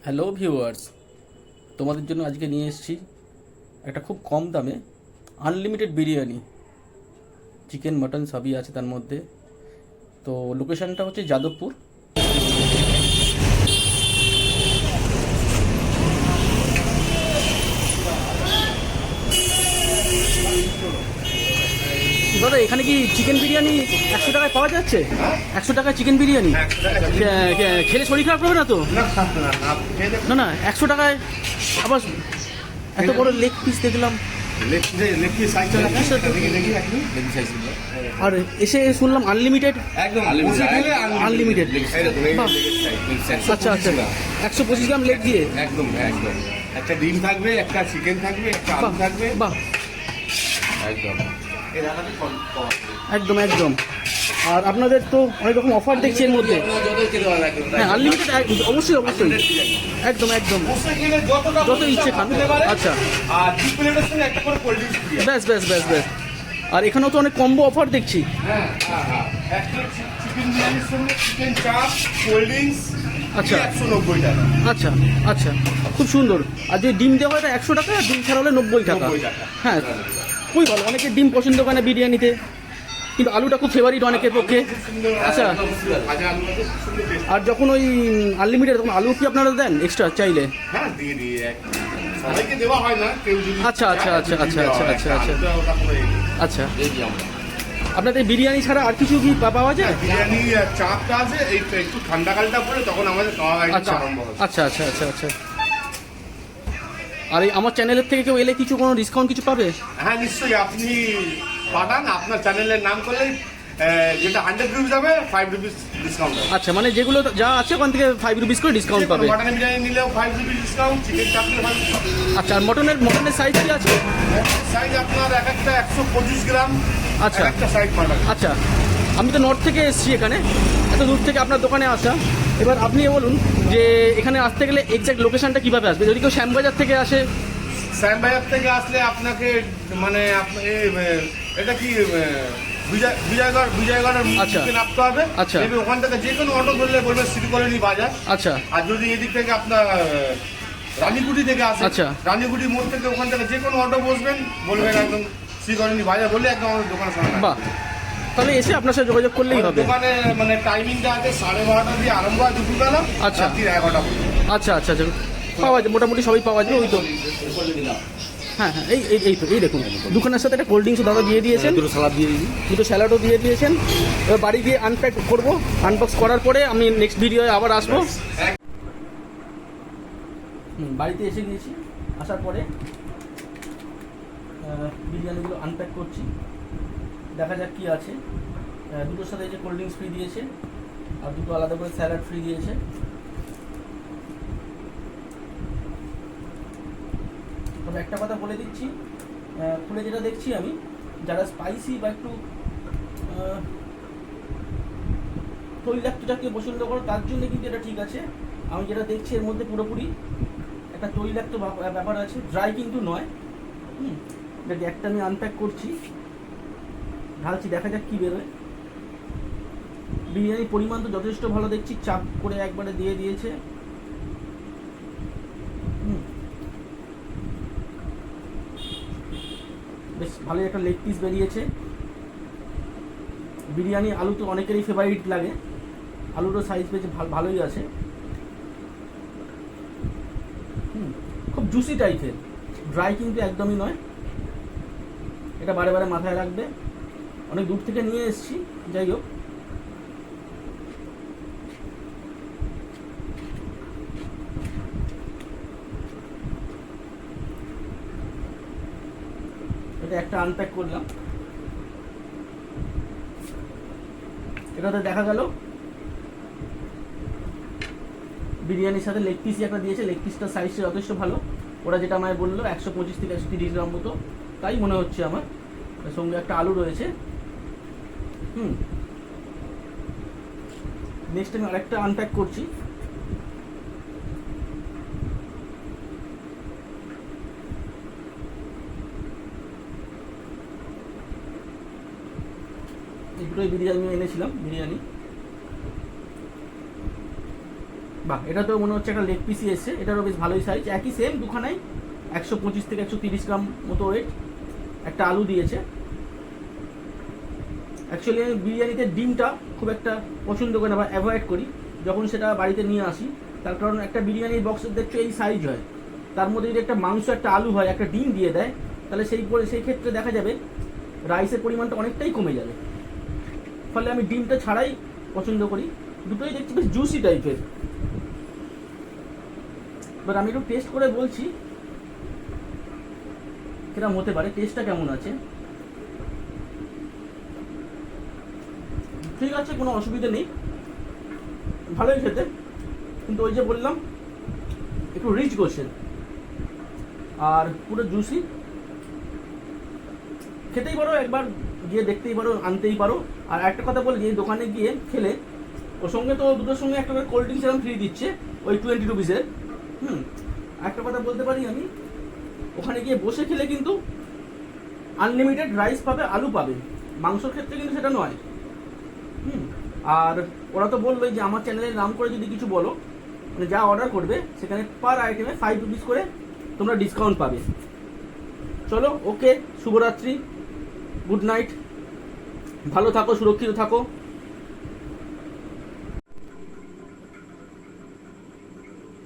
Hello viewers, তোমাদের জন্য আজকে নিয়ে এসেছি একটা খুব কম দামে আনলিমিটেড বিরিয়ানি। চিকেন মটন সবই আছে তার মধ্যে। তো লোকেশানটা হচ্ছে যাদবপুর। দাদা, এখানে কি চিকেন বিরিয়ানি 100 টাকায় পাওয়া যাচ্ছে? 100 টাকায় চিকেন বিরিয়ানি খেলে শরীর খারাপ হবে না তো? না না, 100 টাকায় আবার এত বড় লেগ পিস দেখলাম। আর এসে শুনলাম আনলিমিটেড। আনলিমিটেড। আচ্ছা আচ্ছা, 125 গ্রাম লেগ দিয়ে একদম একদম একটা ডিম থাকবে, একটা চিকেন থাকবে, একটা আলু থাকবে। বাহ, একদম একদম একদম। আর আপনাদের তো অনেক রকম অফার দেখছি এর মধ্যে। হ্যাঁ, আনলিমিটেড অবশ্যই অবশ্যই, একদম একদম, যত ইচ্ছে খান। আচ্ছা, ব্যাস ব্যাস ব্যাস ব্যাস। আর এখানেও তো অনেক কম্বো অফার দেখছি। চিকেন বিরিয়ানির সঙ্গে চিকেন চাপ, কোল্ড ড্রিঙ্কস। আচ্ছা 190 টাকা। আচ্ছা আচ্ছা, খুব সুন্দর। আর যদি ডিম দেওয়া হয় এটা 100 টাকা, আর ডিম ছাড়া হলে 90 টাকা। হ্যাঁ, খুবই ভালো। অনেকের ডিম পছন্দ করে না বিরিয়ানিতে, কিন্তু আলুটা খুব ফেভারিট অনেকের পক্ষে। আচ্ছা, আর যখন ওই আনলিমিটেড তখন আলু কি আপনারা দেন এক্সট্রা চাইলে? হ্যাঁ, দিয়ে দিয়ে সবাইকে দেওয়া হয় না, কেউ যদি। আচ্ছা আচ্ছা আচ্ছা আচ্ছা আচ্ছা আচ্ছা আচ্ছা আচ্ছা। আপনাদের বিরিয়ানি ছাড়া আর কিছু কি পাওয়া যায়? বিরিয়ানি চাপটা আছে, এইটা একটু ঠান্ডাকালটা পড়ে তখন আমাদের খাওয়া আচ্ছা আরম্ভ হয়। আচ্ছা আচ্ছা আচ্ছা আচ্ছা। আর এই আমার চ্যানেলের থেকে কেউ এলে কিছু কোনো ডিসকাউন্ট কিছু পাবে? হ্যাঁ নিশ্চয়ই, আপনি পাঠান, আপনার চ্যানেলের নাম করলেই যেটা 100 রুপিস হবে 5 রুপিস ডিসকাউন্ট হবে। আচ্ছা, মানে যেগুলো যা আছে ওখান থেকে 5 রুপিস করে ডিসকাউন্ট পাবে। মটন বিরিয়ানি নিলেও 5 রুপিস ডিসকাউন্ট, চিকেন চাপ নিলে 5 রুপিস। আচ্ছা, আর মটনের সাইজ কি আছে? সাইজ আপনার এক একটা 125 গ্রাম। আচ্ছা একটা সাইজ পাঠান। আচ্ছা, আমি তো নর্থ থেকে এসেছি এখানে, এত দূর থেকে আপনার দোকানে আসা। এবার আপনি বলুন যে এখানে আসতে গেলে এক্স্যাক্ট লোকেশনটা কীভাবে আসবে? যদি কেউ শ্যামবাজার থেকে আসে? শ্যামবাজার থেকে আসলে আপনাকে মানে এটা কি বিজয়গড়ের আচ্ছা মুখে নামতে হবে। আচ্ছা, ওখান থেকে যে কোনো অটো ধরলে বলবে সিটি কলোনি বাজার। আচ্ছা, আর যদি এদিক থেকে আপনার রানীকুটি থেকে আসে, আচ্ছা, রানীকুটি মোড় থেকে ওখান থেকে যে কোনো অটো বসবেন, বলবেন একদম সিটি কলোনি বাজার বললে একদম আমাদের দোকানের সামনে। বাহ, তাহলে এসে আপনার সাথে যোগাযোগ করলেই হবে। দোকানে মানে টাইমিংটা আছে 12:30 দিয়ে আরম্ভ হয় দুপুরবেলা। আচ্ছা, রাত্রি 11টা পর্যন্ত। আচ্ছা আচ্ছা আচ্ছা, পাওয়া যায় মোটামুটি, সবই পাওয়া যায়। ওই তো, হ্যাঁ হ্যাঁ, এই তো, এই দেখুন দোকানের সাথে একটা কোল্ড ড্রিঙ্কসও দাদা দিয়ে দিয়েছেন, দুটো স্যালাডও দিয়ে দিয়েছেন। এবার বাড়ি গিয়ে আনপ্যাক করবো। আনবক্স করার পরে আমি নেক্সট ভিডিওয়ে আবার আসবো। বাড়িতে এসে গিয়েছি, আসার পরে বিরিয়ানিগুলো আনপ্যাক করছি, দেখা যাক কী আছে। দুটোর সাথে যে কোল্ড ড্রিঙ্কস ফ্রি দিয়েছে, আর দুটো আলাদা করে স্যালাড ফ্রি দিয়েছে। তবে একটা কথা বলে দিচ্ছি, খুলে যেটা দেখছি আমি, যারা স্পাইসি বা একটু তৈলাক্ত জাতীয় পছন্দ করো তার জন্য কিন্তু এটা ঠিক আছে। আমি যেটা দেখছি এর মধ্যে পুরোপুরি একটা তৈলাক্ত ব্যাপার আছে, ড্রাই কিন্তু নয়। যদি একটা আমি আনপ্যাক করছি, ঢালছি, দেখা যাক কী বেরোয়। বিরিয়ানির পরিমাণ তো যথেষ্ট ভালো দেখছি, চাপ করে একবারে দিয়ে দিয়েছে। বেশ ভালোই একটা লেগ পিস বেরিয়েছে। বিরিয়ানি আলু তো অনেকেরই ফেভারিট লাগে, আলুরও সাইজ বেশ ভালোই আছে। খুব জুসি টাইপের, ড্রাই কিন্তু একদমই নয়। এটা বারে বারে মাথায় রাখবে, অনেক দূর থেকে নিয়ে এসেছি। যাই হোক, এটা একটা আনপ্যাক করলাম। এটাতে দেখা গেল বিরিয়ানির সাথে লেগ পিসই একটা দিয়েছে। লেগ পিসটার সাইজটা যথেষ্ট ভালো। ওরা যেটা আমায় বললো 125 থেকে 130 গ্রাম মতো, তাই মনে হচ্ছে আমার। সঙ্গে একটা আলু রয়েছে। নেক্সট আমি আরেকটা আনপ্যাক করছি। এই দুটোই বিরিয়ানি এনেছিলাম। বিরিয়ানি বাহ, এটা তো মনে হচ্ছে একটা লেগ পিসই এসছে, এটারও বেশ ভালোই সাইজ, একই সেম দুখানাই 125 থেকে 130 গ্রাম মতো ওয়েট। একটা আলু দিয়েছে। অ্যাকচুয়ালি আমি বিরিয়ানিতে ডিমটা খুব একটা পছন্দ করি না বা অ্যাভয়েড করি যখন সেটা বাড়িতে নিয়ে আসি, তার কারণ একটা বিরিয়ানির বক্সের দেখছো এই সাইজ হয়, তার মধ্যে যদি একটা মাংস একটা আলু হয় একটা ডিম দিয়ে দেয়, তাহলে সেই ক্ষেত্রে দেখা যাবে রাইসের পরিমাণটা অনেকটাই কমে যাবে। ফলে আমি ডিমটা ছাড়াই পছন্দ করি। দুটোই দেখছি বেশ জুসি টাইপের। এবার আমি একটু টেস্ট করে বলছি কিরকম হতে পারে, টেস্টটা কেমন আছে। ঠিক আছে, কোনো অসুবিধা নেই, ভালোই খেতে, কিন্তু ওই যে বললাম একটু রিচ কোশ্চেন আর পুরো জুসি। খেতেই পারো, একবার গিয়ে দেখতেই পারো, আনতেই পারো। আর একটা কথা বলি, যে দোকানে গিয়ে খেলে ওর সঙ্গে তো দুটোর সঙ্গে একটা করে কোল্ড ড্রিঙ্কস এরকম ফ্রি দিচ্ছে ওই 20 রুপিসের। একটা কথা বলতে পারি আমি, ওখানে গিয়ে বসে খেলে কিন্তু আনলিমিটেড রাইস পাবে, আলু পাবে, মাংসর ক্ষেত্রে কিন্তু সেটা নয়। আর ওরা তো বলবে যে আমার চ্যানেলের নাম করে যদি কিছু বলো, মানে যা অর্ডার করবে সেখানে পার আইটেমে 5 রুপিস করে তোমরা ডিসকাউন্ট পাবে। চলো, ওকে, শুভরাত্রি, গুড নাইট, ভালো থাকো, সুরক্ষিত থাকো।